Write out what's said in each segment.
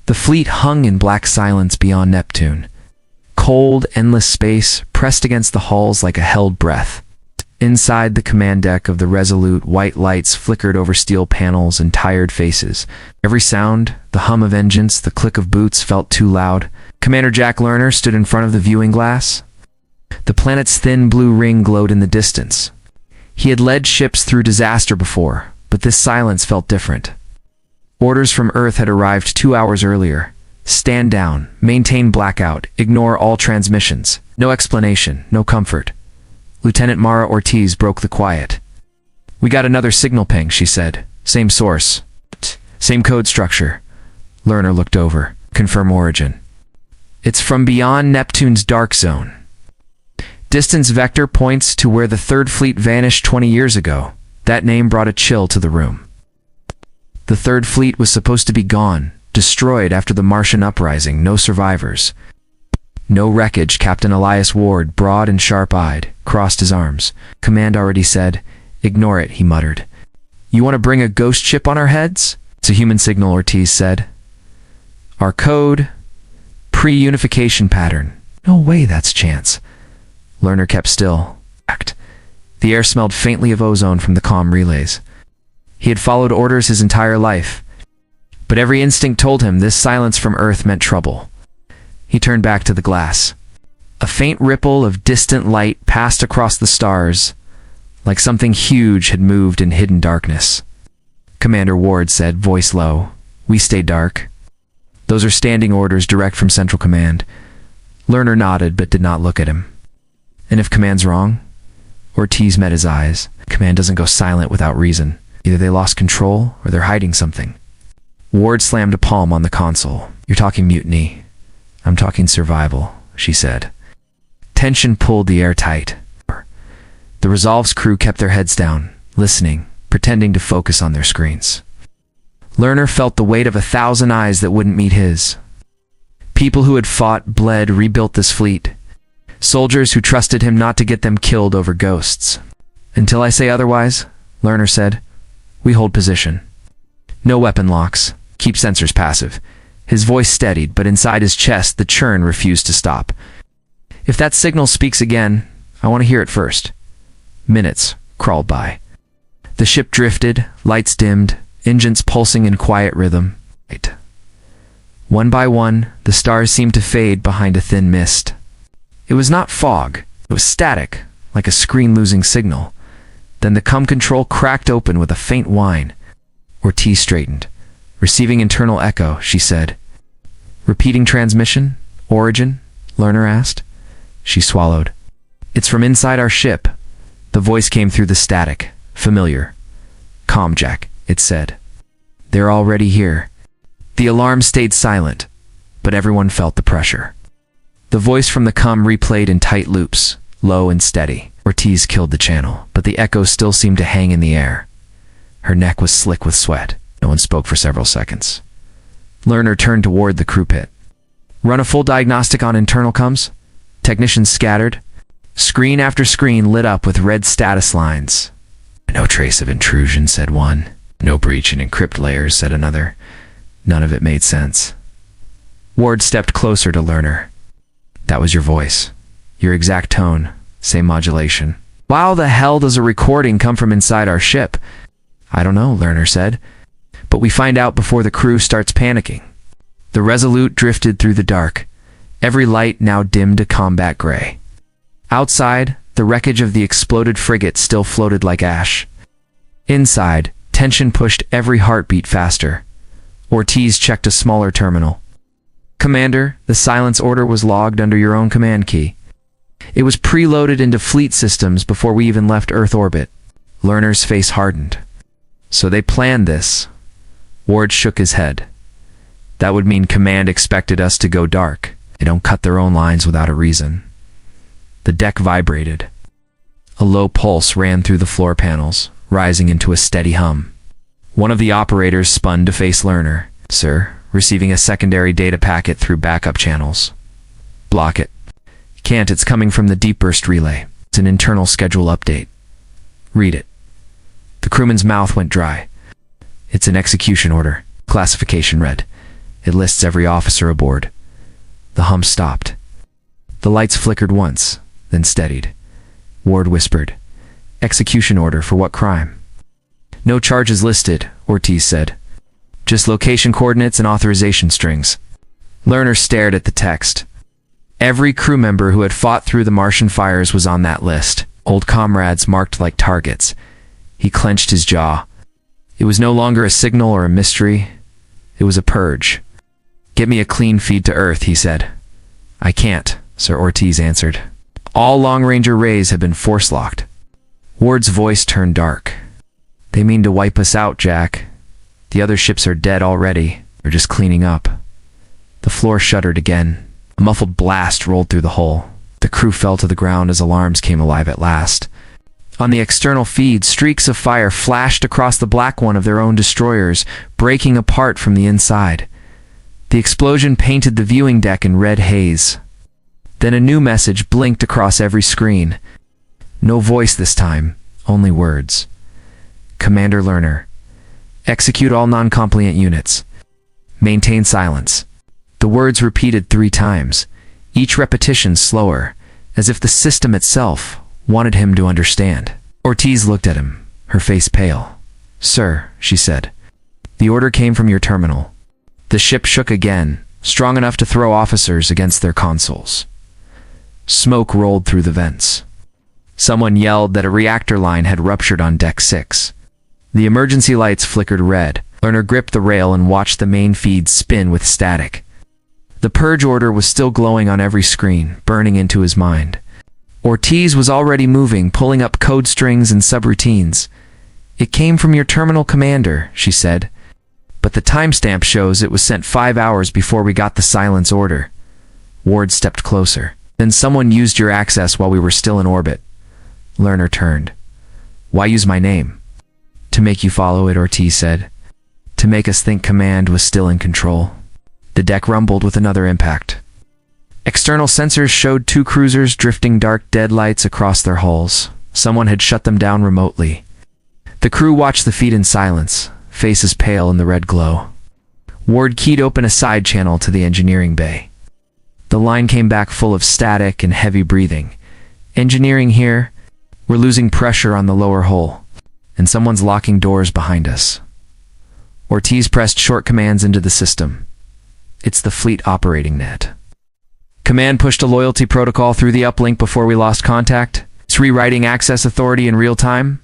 The fleet hung in black silence beyond Neptune. Cold, endless space pressed against the hulls like a held breath. Inside the command deck of the Resolute, white lights flickered over steel panels and tired faces. Every sound, the hum of engines, the click of boots, felt too loud. Commander Jack Lerner stood in front of the viewing glass. The planet's thin blue ring glowed in the distance. He had led ships through disaster before, but this silence felt different. Orders from Earth had arrived 2 hours earlier. Stand down, maintain blackout, ignore all transmissions. No explanation, no comfort. Lieutenant Mara Ortiz broke the quiet. "We got another signal ping," she said. "Same source. Same code structure." Lerner looked over. "Confirm origin." "It's from beyond Neptune's dark zone. Distance vector points to where the Third Fleet vanished 20 years ago." That name brought a chill to the room. The Third Fleet was supposed to be gone, destroyed after the Martian uprising. No survivors. No wreckage. Captain Elias Ward, broad and sharp-eyed, crossed his arms. "Command already said." "Ignore it," he muttered. "You want to bring a ghost ship on our heads?" "It's a human signal," Ortiz said. "Our code, pre-unification pattern." "No way that's chance." Lerner kept still. The air smelled faintly of ozone from the comm relays. He had followed orders his entire life, but every instinct told him this silence from Earth meant trouble. He turned back to the glass. A faint ripple of distant light passed across the stars, like something huge had moved in hidden darkness. Commander Ward said, voice low, "We stay dark." "Those are standing orders direct from Central Command." Lerner nodded but did not look at him. "And if Command's wrong?" Ortiz met his eyes. "Command doesn't go silent without reason. Either they lost control or they're hiding something." Ward slammed a palm on the console. "You're talking mutiny. I'm talking survival," she said. Tension pulled the air tight. The Resolve's crew kept their heads down, listening, pretending to focus on their screens. Lerner felt the weight of 1,000 eyes that wouldn't meet his. People who had fought, bled, rebuilt this fleet. Soldiers who trusted him not to get them killed over ghosts. "Until I say otherwise," Lerner said, "we hold position. No weapon locks. Keep sensors passive." His voice steadied, but inside his chest the churn refused to stop. "If that signal speaks again, I want to hear it first." Minutes crawled by. The ship drifted, lights dimmed, engines pulsing in quiet rhythm. One by one, the stars seemed to fade behind a thin mist. It was not fog, it was static, like a screen losing signal. Then the comm control cracked open with a faint whine. Ortiz straightened. "Receiving internal echo," she said. "Repeating transmission? Origin?" Lerner asked. She swallowed. "It's from inside our ship." The voice came through the static. Familiar. "Comm Jack," it said. "They're already here." The alarm stayed silent, but everyone felt the pressure. The voice from the comm replayed in tight loops, low and steady. Ortiz killed the channel, but the echo still seemed to hang in the air. Her neck was slick with sweat. No one spoke for several seconds. Lerner turned toward the crew pit. "Run a full diagnostic on internal comms." Technicians scattered. Screen after screen lit up with red status lines. "No trace of intrusion," said one. "No breach in encrypt layers," said another. None of it made sense. Ward stepped closer to Lerner. "That was your voice. Your exact tone. Same modulation." "How the hell does a recording come from inside our ship?" "I don't know," Lerner said. "But we find out before the crew starts panicking." The Resolute drifted through the dark, every light now dimmed to combat gray. Outside, the wreckage of the exploded frigate still floated like ash. Inside, tension pushed every heartbeat faster. Ortiz checked a smaller terminal. "Commander, the silence order was logged under your own command key. It was preloaded into fleet systems before we even left Earth orbit." Lerner's face hardened. "So they planned this." Ward shook his head. "That would mean Command expected us to go dark. They don't cut their own lines without a reason." The deck vibrated. A low pulse ran through the floor panels, rising into a steady hum. One of the operators spun to face Lerner. "Sir, receiving a secondary data packet through backup channels." "Block it." "Can't, it's coming from the deep burst relay. It's an internal schedule update." "Read it." The crewman's mouth went dry. "It's an execution order. Classification red. It lists every officer aboard. The hum stopped. The lights flickered once, then steadied. Ward whispered, "Execution order for what crime?" "No charges listed," Ortiz said. "Just location coordinates and authorization strings." Lerner stared at the text. Every crew member who had fought through the Martian fires was on that list, old comrades marked like targets. He clenched his jaw. It was no longer a signal or a mystery. It was a purge. "Get me a clean feed to Earth," he said. "I can't," Sir Ortiz answered. "All Long-Range arrays have been force-locked." Ward's voice turned dark. "They mean to wipe us out, Jack. The other ships are dead already. They're just cleaning up." The floor shuddered again. A muffled blast rolled through the hull. The crew fell to the ground as alarms came alive at last. On the external feed, streaks of fire flashed across the black one of their own destroyers, breaking apart from the inside. The explosion painted the viewing deck in red haze. Then a new message blinked across every screen. No voice this time, only words. "Commander Lerner. Execute all non-compliant units. Maintain silence." The words repeated 3 times, each repetition slower, as if the system itself wanted him to understand. Ortiz looked at him, her face pale. "Sir," she said, "the order came from your terminal." The ship shook again, strong enough to throw officers against their consoles. Smoke rolled through the vents. Someone yelled that a reactor line had ruptured on Deck 6. The emergency lights flickered red. Lerner gripped the rail and watched the main feed spin with static. The purge order was still glowing on every screen, burning into his mind. Ortiz was already moving, pulling up code strings and subroutines. "It came from your terminal commander," she said. "But the timestamp shows it was sent 5 hours before we got the silence order." Ward stepped closer. "Then someone used your access while we were still in orbit." Lerner turned. "Why use my name?" "To make you follow it," Ortiz said. "To make us think Command was still in control." The deck rumbled with another impact. External sensors showed 2 cruisers drifting dark dead lights across their hulls. Someone had shut them down remotely. The crew watched the feed in silence, faces pale in the red glow. Ward keyed open a side channel to the engineering bay. The line came back full of static and heavy breathing. "Engineering here. We're losing pressure on the lower hull, and someone's locking doors behind us." Ortiz pressed short commands into the system. "It's the fleet operating net." Command pushed a loyalty protocol through the uplink before we lost contact. "It's rewriting access authority in real time."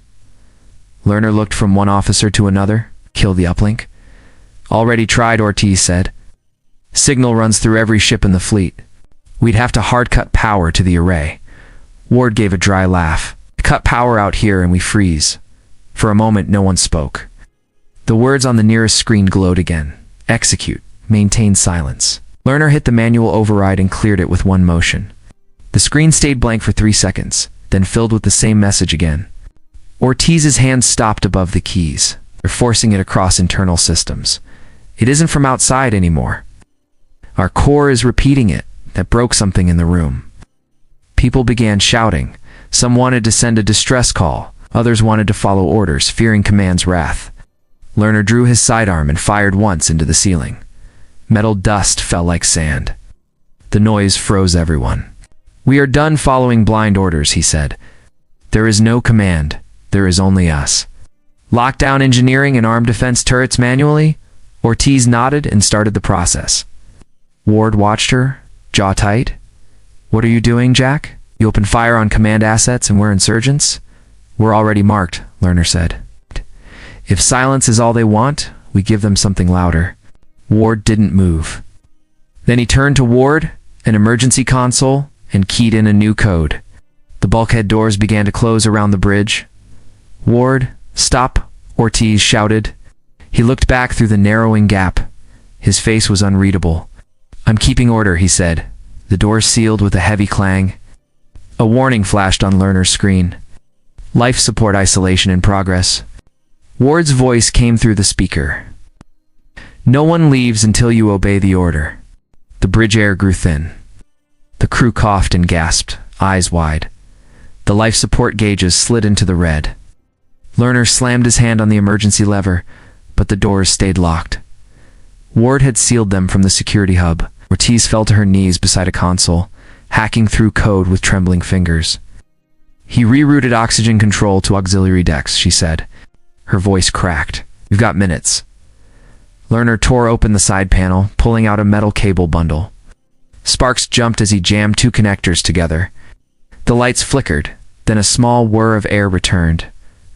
Lerner looked from one officer to another. "Kill the uplink?" "Already tried," Ortiz said. "Signal runs through every ship in the fleet. We'd have to hard-cut power to the array." Ward gave a dry laugh. "Cut power out here and we freeze." For a moment, no one spoke. The words on the nearest screen glowed again. "Execute. Maintain silence." Lerner hit the manual override and cleared it with one motion. The screen stayed blank for 3 seconds, then filled with the same message again. Ortiz's hand stopped above the keys. They're forcing it across internal systems. It isn't from outside anymore. Our core is repeating it. That broke something in the room. People began shouting. Some wanted to send a distress call. Others wanted to follow orders, fearing Command's wrath. Lerner drew his sidearm and fired once into the ceiling. Metal dust fell like sand. The noise froze everyone. "We are done following blind orders," he said. "There is no command. There is only us. Lock down engineering and armed defense turrets manually." Ortiz nodded and started the process. Ward watched her, jaw tight. "What are you doing, Jack? You open fire on command assets and we're insurgents?" "We're already marked," Lerner said. "If silence is all they want, we give them something louder." Ward didn't move. Then he turned to Ward, an emergency console, and keyed in a new code. The bulkhead doors began to close around the bridge. "Ward, stop," Ortiz shouted. He looked back through the narrowing gap. His face was unreadable. "I'm keeping order," he said. The doors sealed with a heavy clang. A warning flashed on Lerner's screen. "Life support isolation in progress." Ward's voice came through the speaker. "No one leaves until you obey the order." The bridge air grew thin. The crew coughed and gasped, eyes wide. The life support gauges slid into the red. Lerner slammed his hand on the emergency lever, but the doors stayed locked. Ward had sealed them from the security hub. Ortiz fell to her knees beside a console, hacking through code with trembling fingers. He rerouted oxygen control to auxiliary decks, she said. Her voice cracked. We've got minutes. Lerner tore open the side panel, pulling out a metal cable bundle. Sparks jumped as he jammed two connectors together. The lights flickered, then a small whir of air returned.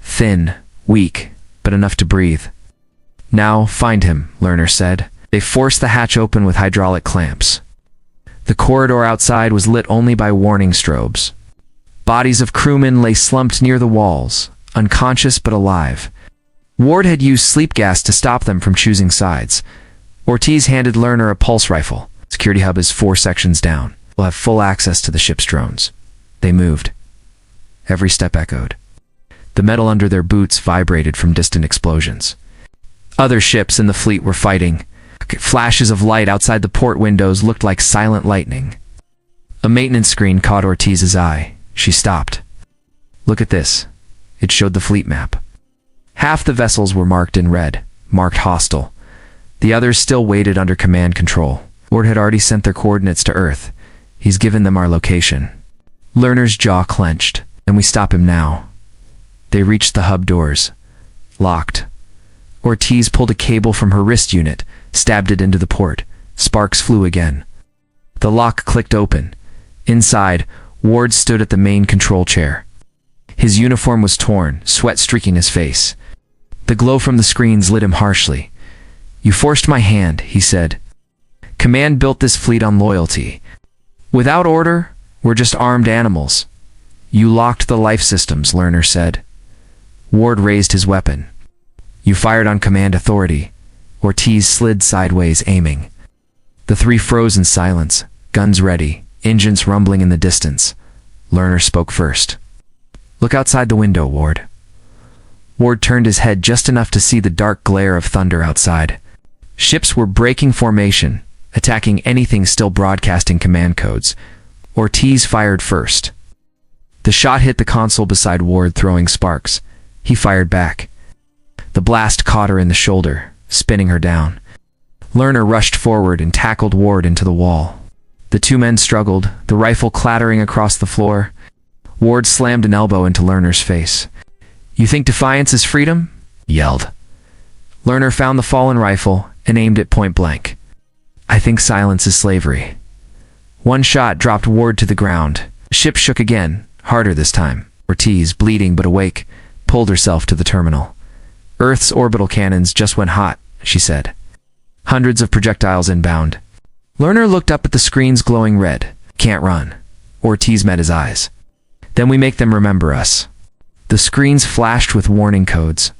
Thin, weak, but enough to breathe. Now, find him, Lerner said. They forced the hatch open with hydraulic clamps. The corridor outside was lit only by warning strobes. Bodies of crewmen lay slumped near the walls, unconscious but alive. Ward had used sleep gas to stop them from choosing sides. Ortiz handed Lerner a pulse rifle. Security hub is 4 sections down. We'll have full access to the ship's drones. They moved. Every step echoed. The metal under their boots vibrated from distant explosions. Other ships in the fleet were fighting. Flashes of light outside the port windows looked like silent lightning. A maintenance screen caught Ortiz's eye. She stopped. Look at this. It showed the fleet map. Half the vessels were marked in red, marked hostile. The others still waited under command control. Ward had already sent their coordinates to Earth. He's given them our location. Lerner's jaw clenched. And we stop him now. They reached the hub doors. Locked. Ortiz pulled a cable from her wrist unit, stabbed it into the port. Sparks flew again. The lock clicked open. Inside, Ward stood at the main control chair. His uniform was torn, sweat streaking his face. The glow from the screens lit him harshly. You forced my hand, he said. Command built this fleet on loyalty. Without order, we're just armed animals. You locked the life systems, Lerner said. Ward raised his weapon. You fired on command authority. Ortiz slid sideways, aiming. The three froze in silence, guns ready, engines rumbling in the distance. Lerner spoke first. Look outside the window, Ward. Ward turned his head just enough to see the dark glare of thunder outside. Ships were breaking formation, attacking anything still broadcasting command codes. Ortiz fired first. The shot hit the console beside Ward, throwing sparks. He fired back. The blast caught her in the shoulder, spinning her down. Lerner rushed forward and tackled Ward into the wall. The two men struggled, the rifle clattering across the floor. Ward slammed an elbow into Lerner's face. You think defiance is freedom? He yelled. Lerner found the fallen rifle and aimed it point blank. I think silence is slavery. One shot dropped Ward to the ground. The ship shook again, harder this time. Ortiz, bleeding but awake, pulled herself to the terminal. Earth's orbital cannons just went hot, she said. Hundreds of projectiles inbound. Lerner looked up at the screens glowing red. Can't run. Ortiz met his eyes. Then we make them remember us. The screens flashed with warning codes.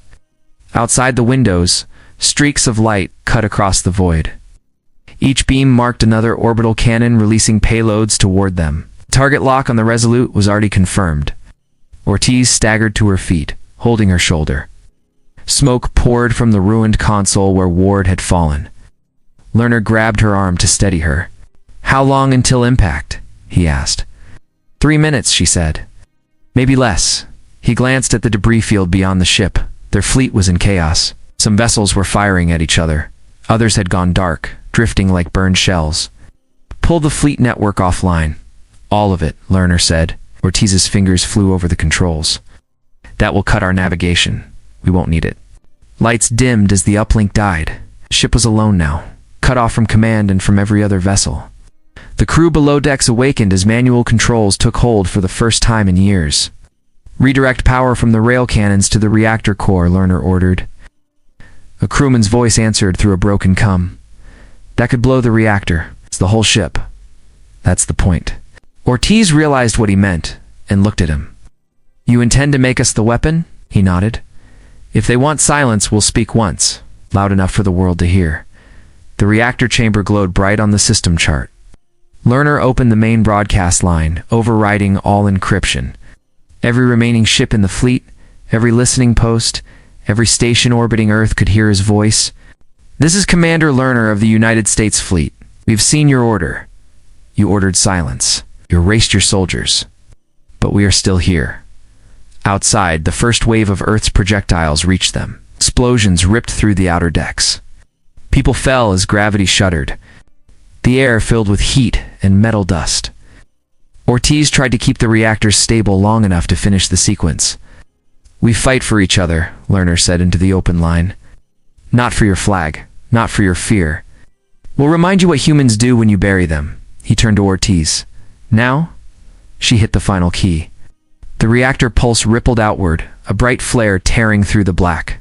Outside the windows, streaks of light cut across the void. Each beam marked another orbital cannon releasing payloads toward them. Target lock on the Resolute was already confirmed. Ortiz staggered to her feet, holding her shoulder. Smoke poured from the ruined console where Ward had fallen. Lerner grabbed her arm to steady her. How long until impact? He asked. 3 minutes, she said. Maybe less. He glanced at the debris field beyond the ship. Their fleet was in chaos. Some vessels were firing at each other. Others had gone dark, drifting like burned shells. Pull the fleet network offline. All of it, Lerner said. Ortiz's fingers flew over the controls. That will cut our navigation. We won't need it. Lights dimmed as the uplink died. The ship was alone now, cut off from command and from every other vessel. The crew below decks awakened as manual controls took hold for the first time in years. Redirect power from the rail cannons to the reactor core, Lerner ordered. A crewman's voice answered through a broken cum. That could blow the reactor. It's the whole ship. That's the point. Ortiz realized what he meant and looked at him. You intend to make us the weapon? He nodded. If they want silence, we'll speak once, loud enough for the world to hear. The reactor chamber glowed bright on the system chart. Lerner opened the main broadcast line, overriding all encryption. Every remaining ship in the fleet, every listening post, every station orbiting Earth could hear his voice. This is Commander Lerner of the United States Fleet. We've seen your order. You ordered silence. You erased your soldiers. But we are still here. Outside, the first wave of Earth's projectiles reached them. Explosions ripped through the outer decks. People fell as gravity shuddered. The air filled with heat and metal dust. Ortiz tried to keep the reactors stable long enough to finish the sequence. "We fight for each other," Lerner said into the open line. "Not for your flag, not for your fear. We'll remind you what humans do when you bury them." He turned to Ortiz. "Now?" She hit the final key. The reactor pulse rippled outward, a bright flare tearing through the black.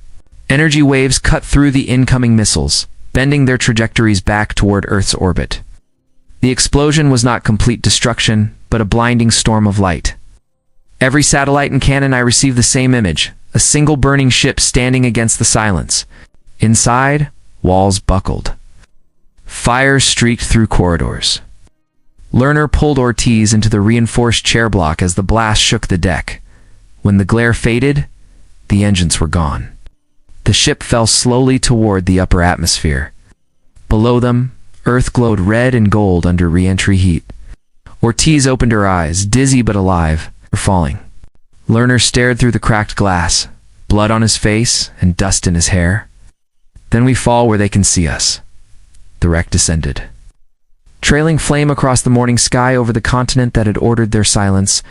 Energy waves cut through the incoming missiles, bending their trajectories back toward Earth's orbit. The explosion was not complete destruction, but a blinding storm of light. Every satellite and cannon I received the same image, a single burning ship standing against the silence. Inside, walls buckled. Fire streaked through corridors. Lerner pulled Ortiz into the reinforced chair block as the blast shook the deck. When the glare faded, the engines were gone. The ship fell slowly toward the upper atmosphere. Below them, Earth glowed red and gold under re-entry heat. Ortiz opened her eyes, dizzy but alive, falling. Lerner stared through the cracked glass, blood on his face and dust in his hair. "Then we fall where they can see us." The wreck descended. Trailing flame across the morning sky over the continent that had ordered their silence,